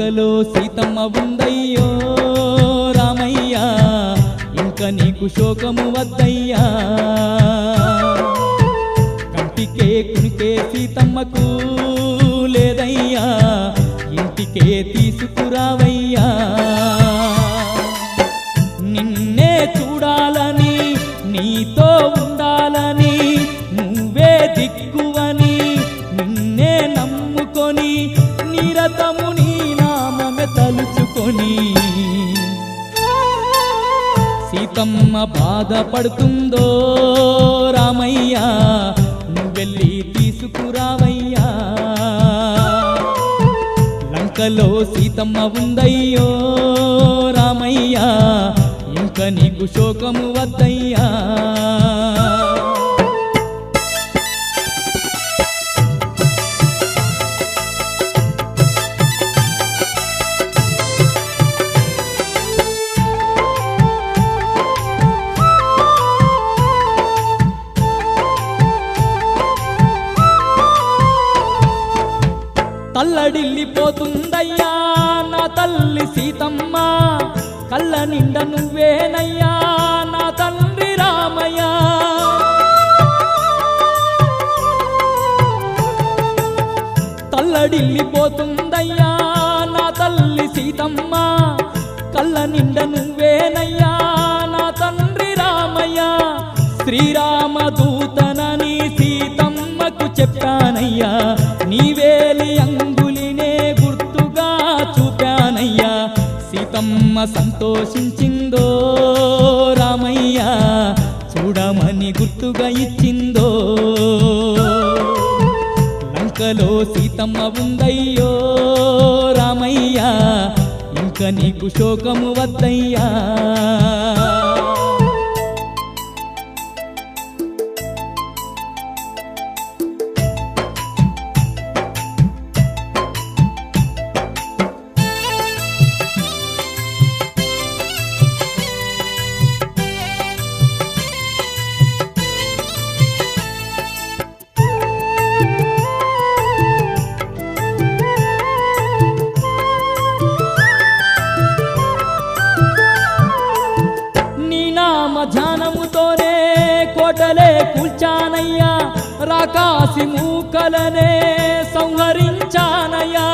లంకలో సీతమ్మ ఉందయ్యో రామయ్య, ఇంక నీకు శోకము వద్దయ్యా. కంటికే కునికే సీతమ్మకు లేదయ్యా, ఇంటికే తీసుకురావయ్యా. నిన్నే చూడాలని, నీతో ఉండాలని, నువ్వే దిక్కువని, నిన్నే నమ్ముకొని, నిరతము నీ నామమే తలుచుకొని, సీతమ్మ బాధపడుతుందో రామయ్య, నువ్వెళ్ళి తీసుకురావయ్యా. లంకలో సీతమ్మ ఉందయ్యో రామయ్య, ఇంక నీకు శోకము వద్దయ్యా. తల్లడిల్లిపోతుందయ్యా నా తల్లి సీతమ్మ, కళ్ళ నిండ నువ్వేనయ్యా నా తండ్రి రామయ్య. తల్లడిల్లిపోతుందయ్యా నా తల్లి సీతమ్మ, కళ్ళ నిండ నువ్వేనయ్యా నా తండ్రి రామయ్య. శ్రీరామ దూతనని సీతమ్మకు చెప్పానయ్యా, నీవేలి అంగులినే గుర్తుగా చూపానయ్యా. సీతమ్మ సంతోషించిందో రామయ్య, చూడమని గుర్తుగా ఇచ్చిందో. లంకలో సీతమ్మ ఉందయ్యో రామయ్య, ఇంక నీకు శోకము వద్దయ్యా. ధ్యానముతోనే కోటలే కూల్చానయ్యా, రాకాసి మూకలనే సంహరించానయ్యా.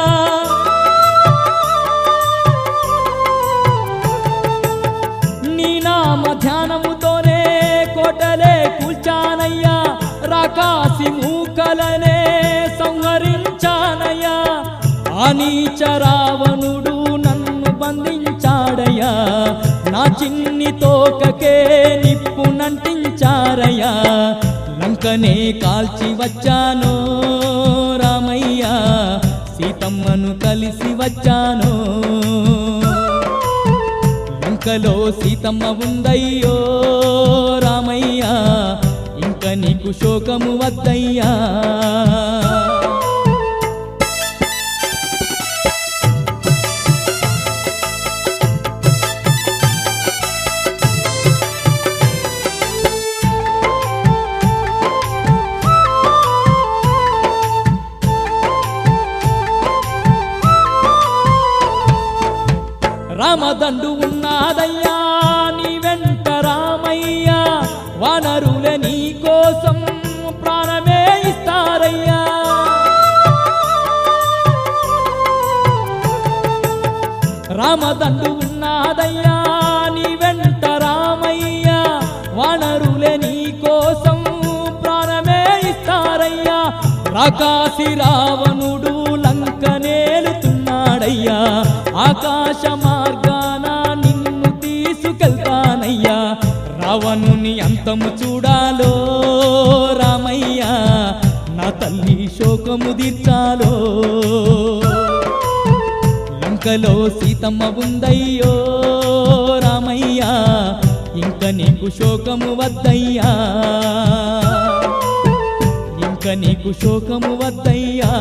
నీ నామ ధ్యానముతోనే కోటలే కూల్చానయ్యా, రాకాసి మూకలనే సంహరించానయ్యా. ఆ నీచ రావణుడు నన్ను బంధించాడయ్యా, నా చిన్ని తోకకే నిప్పునంటించారయ్యా. లంకనే కాల్చి వచ్చానో రామయ్య, సీతమ్మను కలిసి వచ్చానో. లంకలో సీతమ్మ ఉందయ్యో రామయ్య, ఇంక నీకు శోకము వద్దయ్యా. రామదండు ఉన్నాదయ్యా నీ వెంట రామయ్య, వానరులే నీ కోసం ప్రాణమే ఇస్తారయ్యా. రామదండు ఉన్నాదయ్యా నీ వెంట రామయ్య, వానరులే నీ కోసం ప్రాణమే ఇస్తారయ్యా. రాకాసి రావణుడు లంకనేలుతున్నాడయ్యా, ఆకాశ మార్గాన నిన్ను తీసుకెళ్తానయ్యా. రావణుని అంతము చూడాలో రామయ్య, నా తల్లి శోకము తీర్చాలో. లంకలో సీతమ్మ ఉందయ్యో రామయ్య, ఇంక నీకు శోకము వద్దయ్యా. ఇంక నీకు శోకము వద్దయ్యా.